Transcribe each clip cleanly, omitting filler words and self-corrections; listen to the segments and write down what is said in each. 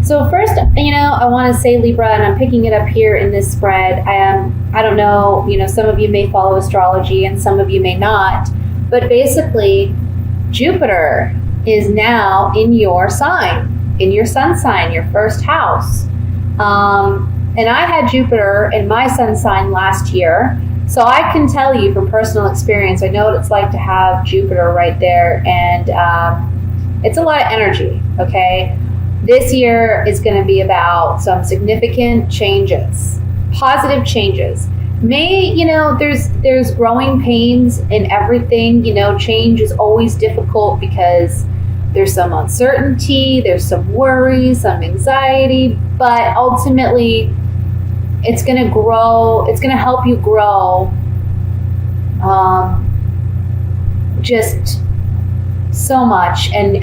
So first, I want to say Libra, and I'm picking it up here in this spread. I don't know, some of you may follow astrology and some of you may not, but basically, Jupiter is now in your sign, in your sun sign, your first house. And I had Jupiter in my sun sign last year, so I can tell you from personal experience, I know what it's like to have Jupiter right there, and it's a lot of energy, okay? This year is going to be about some significant changes, positive changes. There's growing pains in everything. Change is always difficult because there's some uncertainty, there's some worry, some anxiety, but ultimately it's going to grow. It's going to help you grow just so much. And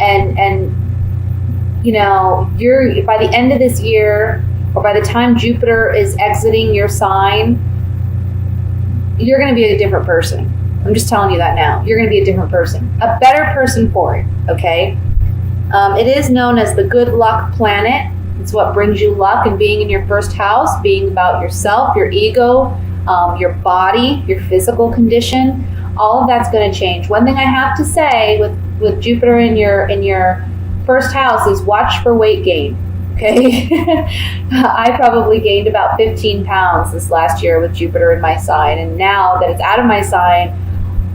you're by the end of this year, or by the time Jupiter is exiting your sign, you're going to be a different person. I'm just telling you that now. You're going to be a different person, a better person for it, okay? It is known as the good luck planet. It's what brings you luck, and being in your first house, being about yourself, your ego, your body, your physical condition, all of that's going to change. One thing I have to say with Jupiter in your first house is watch for weight gain. Okay. I probably gained about 15 pounds this last year with Jupiter in my sign. And now that it's out of my sign,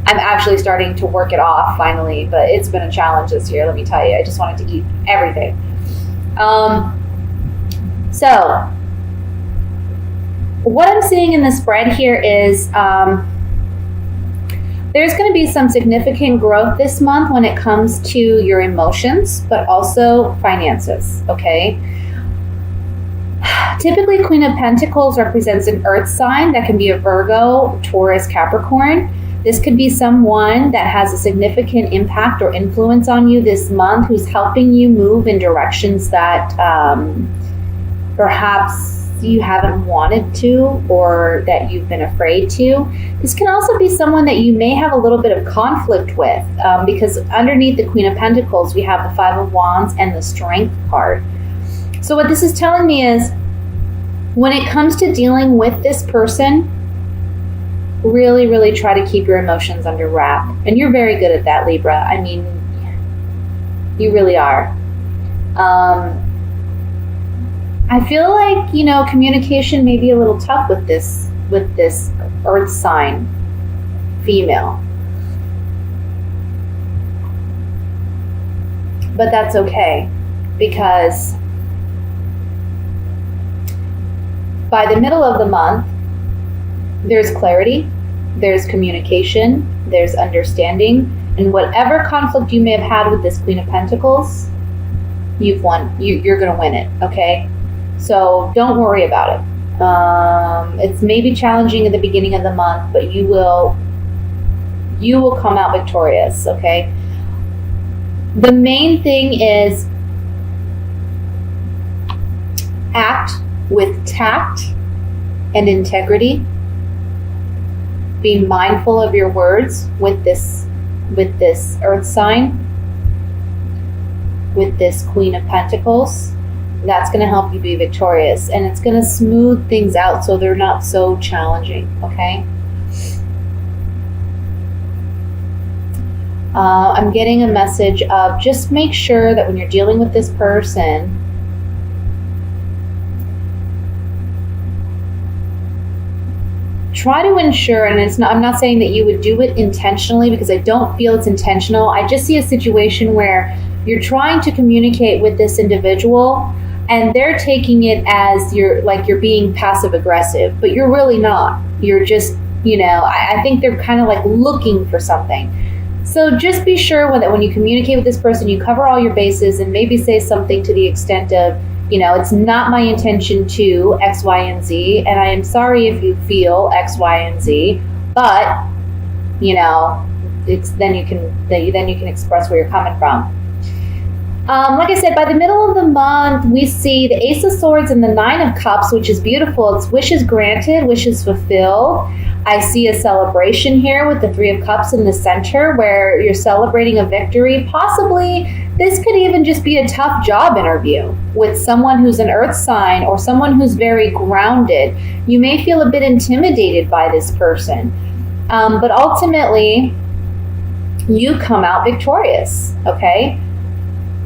I'm actually starting to work it off finally. But it's been a challenge this year, let me tell you. I just wanted to eat everything. So what I'm seeing in the spread here is there's going to be some significant growth this month when it comes to your emotions, but also finances, okay? Typically, Queen of Pentacles represents an earth sign that can be a Virgo, Taurus, Capricorn. This could be someone that has a significant impact or influence on you this month, who's helping you move in directions that perhaps you haven't wanted to, or that you've been afraid to. This can also be someone that you may have a little bit of conflict with, because underneath the Queen of Pentacles, we have the Five of Wands and the Strength card. So what this is telling me is, when it comes to dealing with this person, really, really try to keep your emotions under wrap. And you're very good at that, Libra. I mean, you really are. I feel like, communication may be a little tough with this earth sign female. But that's okay, because by the middle of the month, there's clarity, there's communication, there's understanding, and whatever conflict you may have had with this Queen of Pentacles, you've won. You're going to win it, okay? So don't worry about it. It's maybe challenging at the beginning of the month, but you will come out victorious, okay? The main thing is act with tact and integrity. Be mindful of your words with this earth sign, with this Queen of Pentacles. That's going to help you be victorious, and it's going to smooth things out so they're not so challenging, okay? I'm getting a message of just make sure that when you're dealing with this person, try to ensure, and I'm not saying that you would do it intentionally, because I don't feel it's intentional. I just see a situation where you're trying to communicate with this individual, and they're taking it as you're being passive aggressive, but you're really not. You're just, I think they're kind of like looking for something. So just be sure that when you communicate with this person, you cover all your bases, and maybe say something to the extent of, it's not my intention to X, Y, and Z, and I am sorry if you feel X, Y, and Z, but, it's then you can express where you're coming from. Like I said, by the middle of the month, we see the Ace of Swords and the Nine of Cups, which is beautiful. It's wishes granted, wishes fulfilled. I see a celebration here with the Three of Cups in the center where you're celebrating a victory. Possibly, this could even just be a tough job interview with someone who's an earth sign or someone who's very grounded. You may feel a bit intimidated by this person, but ultimately, you come out victorious, okay?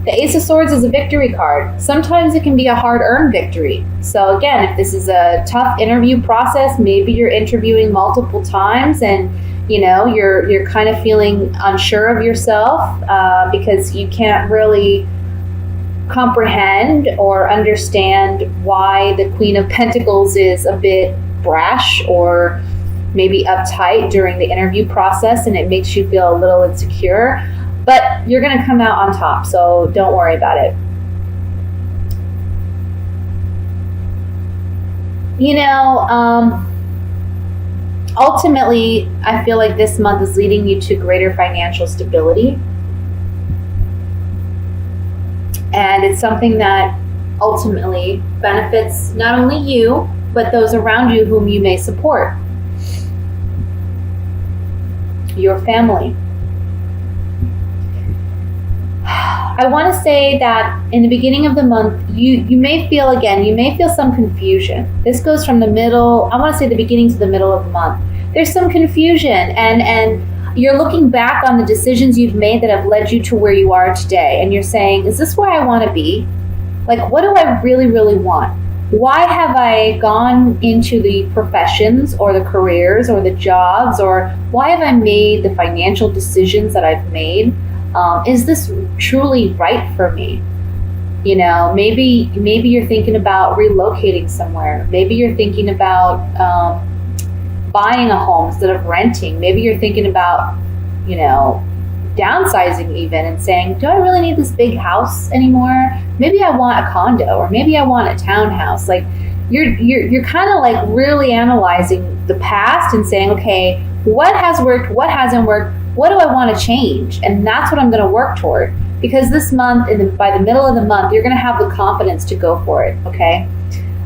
The Ace of Swords is a victory card. Sometimes it can be a hard-earned victory. So again, if this is a tough interview process, maybe you're interviewing multiple times and you're kind of feeling unsure of yourself because you can't really comprehend or understand why the Queen of Pentacles is a bit brash or maybe uptight during the interview process, and it makes you feel a little insecure. But you're going to come out on top, so don't worry about it. Ultimately, I feel like this month is leading you to greater financial stability. And it's something that ultimately benefits not only you, but those around you whom you may support. Your family. I want to say that in the beginning of the month, you may feel some confusion. This goes from the middle, I want to say the beginning to the middle of the month. There's some confusion and you're looking back on the decisions you've made that have led you to where you are today. And you're saying, is this where I want to be? Like, what do I really, really want? Why have I gone into the professions or the careers or the jobs, or why have I made the financial decisions that I've made? Is this truly right for me? Maybe you're thinking about relocating somewhere. Maybe you're thinking about buying a home instead of renting. Maybe you're thinking about, downsizing even and saying, do I really need this big house anymore? Maybe I want a condo, or maybe I want a townhouse. Like you're kind of like really analyzing the past and saying, okay, what has worked? What hasn't worked? What do I want to change? And that's what I'm going to work toward. Because this month, by the middle of the month, you're going to have the confidence to go for it, okay?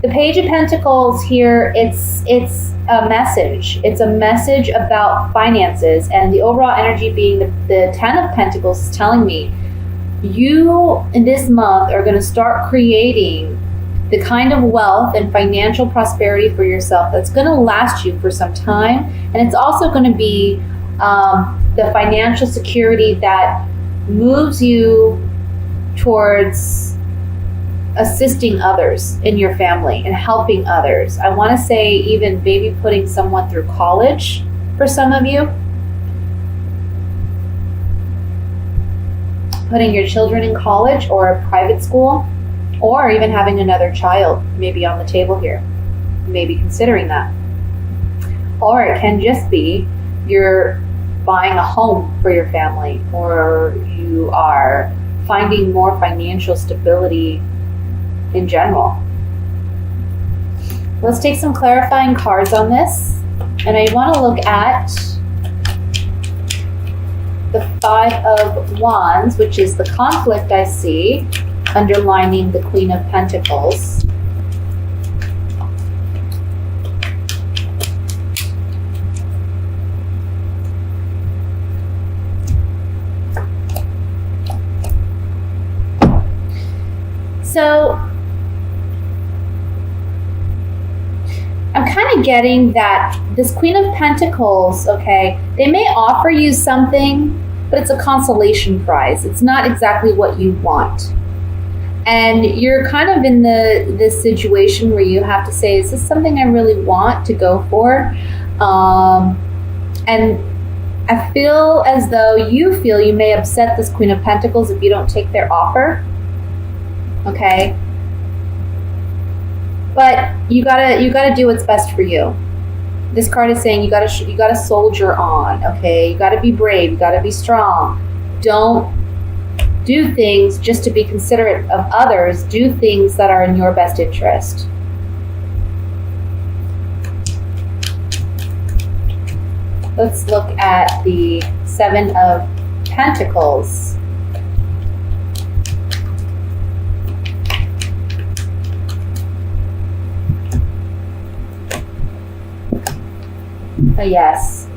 The Page of Pentacles here, it's a message. It's a message about finances, and the overall energy being the Ten of Pentacles is telling me you, in this month, are going to start creating the kind of wealth and financial prosperity for yourself that's going to last you for some time. And it's also going to be the financial security that moves you towards assisting others in your family and helping others. I want to say even maybe putting someone through college for some of you. Putting your children in college or a private school, or even having another child maybe on the table here. Maybe considering that. Or it can just be you're buying a home for your family, or you are finding more financial stability in general. Let's take some clarifying cards on this. And I want to look at the Five of Wands, which is the conflict I see underlining the Queen of Pentacles. So I'm kind of getting that this Queen of Pentacles, okay, they may offer you something, but it's a consolation prize. It's not exactly what you want. And you're kind of in this situation where you have to say, is this something I really want to go for? And I feel as though you feel you may upset this Queen of Pentacles if you don't take their offer. Okay, but you gotta do what's best for you. This card is saying you gotta soldier on. Okay, you gotta be brave. You gotta be strong. Don't do things just to be considerate of others. Do things that are in your best interest. Let's look at the Seven of Pentacles. Yes.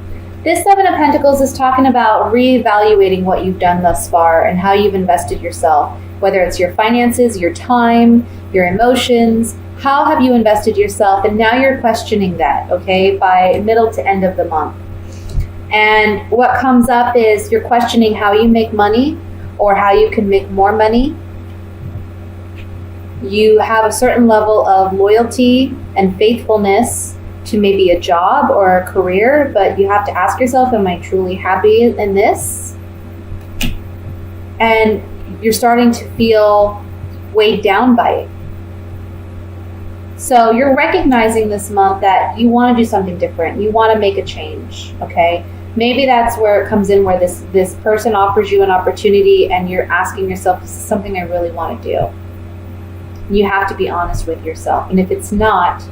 This Seven of Pentacles is talking about reevaluating what you've done thus far and how you've invested yourself, whether it's your finances, your time, your emotions. How have you invested yourself? And now you're questioning that, okay, by middle to end of the month. And what comes up is you're questioning how you make money or how you can make more money. You have a certain level of loyalty and faithfulness to maybe a job or a career, but you have to ask yourself, am I truly happy in this? And you're starting to feel weighed down by it. So you're recognizing this month that you want to do something different. You want to make a change, okay? Maybe that's where it comes in, where this person offers you an opportunity and you're asking yourself, is this something I really want to do? You have to be honest with yourself. And if it's not,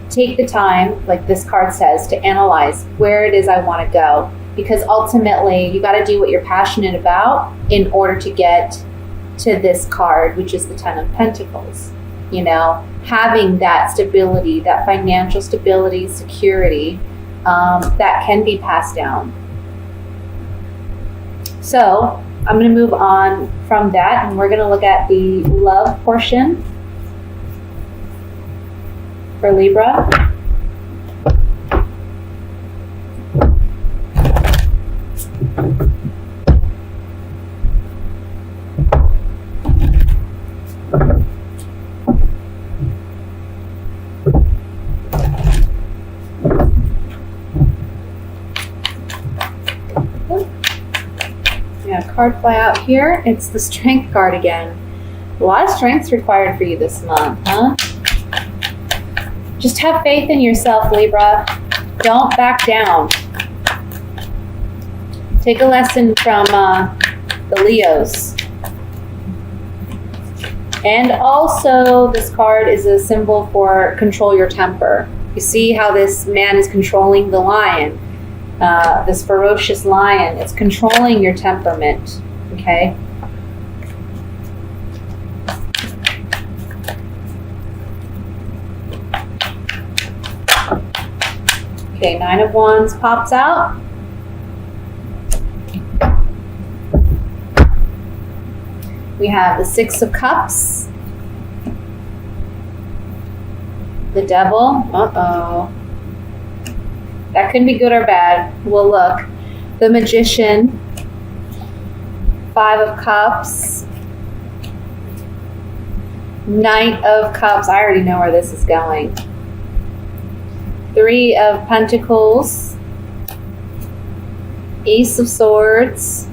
take the time, like this card says, to analyze where it is I want to go. Because ultimately, you got to do what you're passionate about in order to get to this card, which is the Ten of Pentacles. You know, having that stability, that financial stability, security, that can be passed down. So I'm going to move on from that, and we're going to look at the love portion for Libra. Card fly out here. It's the Strength card again. A lot of strength's required for you this month, huh? Just have faith in yourself, Libra. Don't back down. Take a lesson from the Leos. And also, this card is a symbol for control your temper. You see how this man is controlling the lion. This ferocious lion. It's controlling your temperament, okay? Okay, Nine of Wands pops out. We have the Six of Cups. The Devil. Uh-oh. That could be good or bad. We'll look. The Magician. Five of Cups. Knight of Cups. I already know where this is going. Three of Pentacles. Ace of Swords.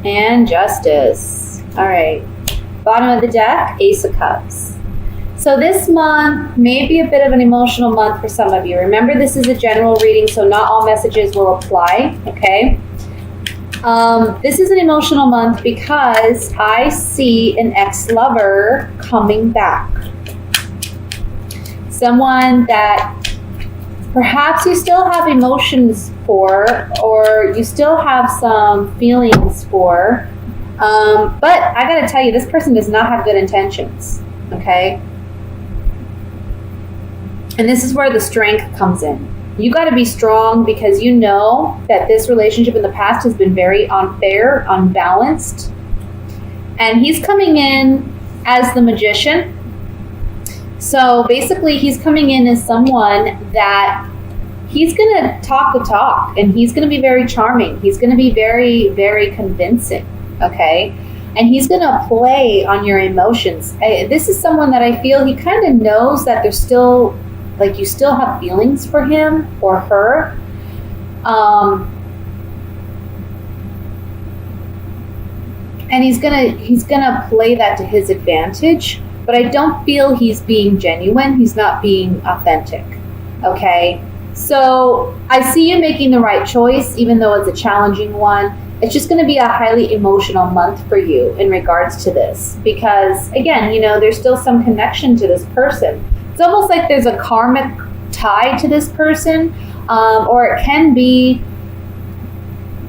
And Justice. All right. Bottom of the deck, Ace of Cups. So this month may be a bit of an emotional month for some of you. Remember, this is a general reading, so not all messages will apply, okay? This is an emotional month because I see an ex-lover coming back. Someone that perhaps you still have emotions for, or you still have some feelings for. But I gotta tell you, this person does not have good intentions, okay? And this is where the strength comes in. You got to be strong because you know that this relationship in the past has been very unfair, unbalanced. And he's coming in as the Magician. So basically, he's coming in as someone that he's going to talk the talk, and he's going to be very charming. He's going to be very, very convincing, okay? And he's going to play on your emotions. This is someone that I feel he kind of knows that there's still, like, you still have feelings for him or her. And he's gonna play that to his advantage. But I don't feel he's being genuine. He's not being authentic. Okay? So I see you making the right choice, even though it's a challenging one. It's just going to be a highly emotional month for you in regards to this. Because, again, you know, there's still some connection to this person. It's almost like there's a karmic tie to this person. Or it can be,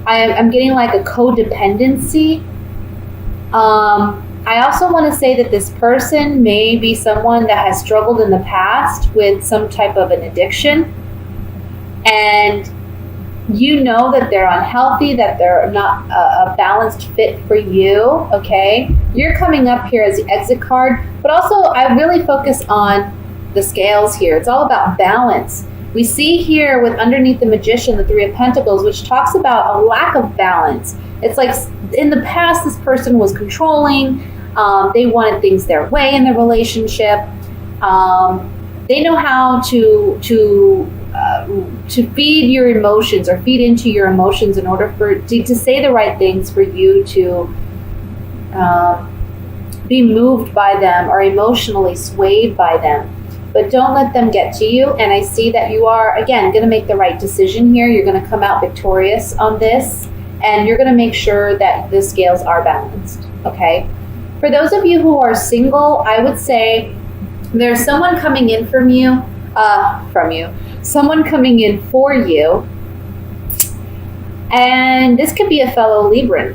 I'm getting like a codependency. I also want to say that this person may be someone that has struggled in the past with some type of an addiction. and you know that they're unhealthy, that they're not a balanced fit for you, okay? You're coming up here as the exit card, but also I really focus on the scales here. It's all about balance. We see here with underneath the Magician, the Three of Pentacles, which talks about a lack of balance. It's like in the past, this person was controlling. They wanted things their way in the relationship. They know how to feed your emotions or feed into your emotions in order to say the right things for you to be moved by them or emotionally swayed by them. But don't let them get to you. And I see that you are, again, going to make the right decision here. You're going to come out victorious on this. And you're going to make sure that the scales are balanced. Okay? For those of you who are single, I would say there's someone coming in from you. Someone coming in for you. And this could be a fellow Libran.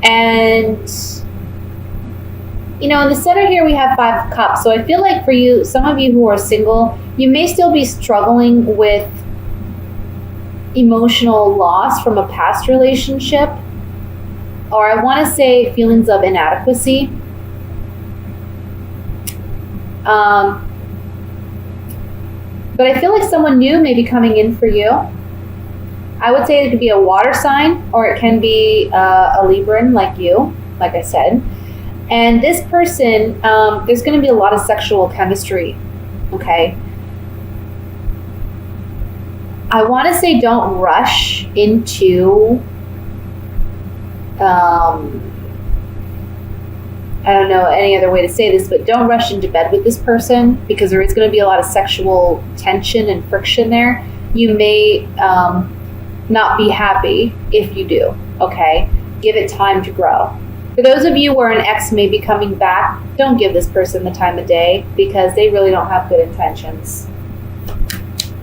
And you know, in the center here we have 5 of Cups. So I feel like for you, some of you who are single, you may still be struggling with emotional loss from a past relationship. Or I want to say feelings of inadequacy. But I feel like someone new may be coming in for you. I would say it could be a water sign, or it can be a Libran like you, like I said. And this person, there's going to be a lot of sexual chemistry, okay? I want to say don't rush into, I don't know any other way to say this, but don't rush into bed with this person, because there is going to be a lot of sexual tension and friction there. You may not be happy if you do, okay? Give it time to grow. For those of you where an ex may be coming back, don't give this person the time of day, because they really don't have good intentions.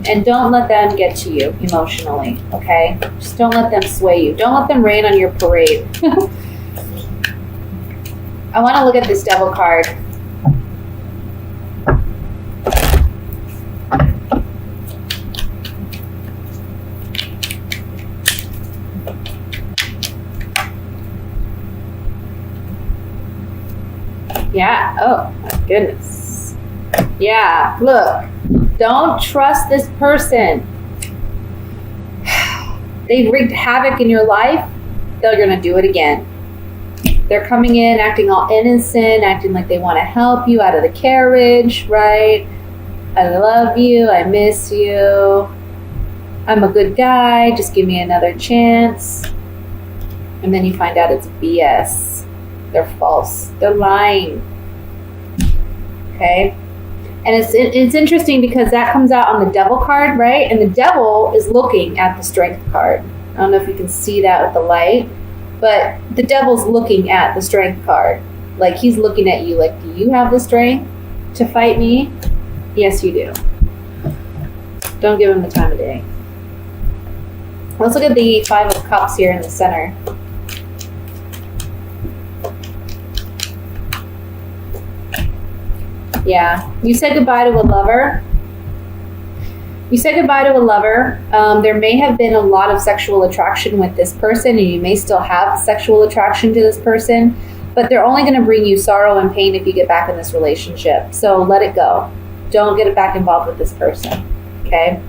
And don't let them get to you emotionally, okay? Just don't let them sway you. Don't let them rain on your parade. I want to look at this Devil card. Yeah. Oh, my goodness. Yeah. Look. Don't trust this person. They've wreaked havoc in your life. They're going to do it again. They're coming in, acting all innocent, acting like they want to help you out of the carriage, right? I love you. I miss you. I'm a good guy. Just give me another chance. And then you find out it's BS. They're false. They're lying. Okay? And it's interesting because that comes out on the Devil card, right? And the Devil is looking at the Strength card. I don't know if you can see that with the light, but the Devil's looking at the Strength card. Like, he's looking at you like, do you have the strength to fight me? Yes, you do. Don't give him the time of day. Let's look at the 5 of Cups here in the center. Yeah, you said goodbye to a lover. You said goodbye to a lover. There may have been a lot of sexual attraction with this person, and you may still have sexual attraction to this person, but they're only going to bring you sorrow and pain if you get back in this relationship. So let it go. Don't get back involved with this person, okay?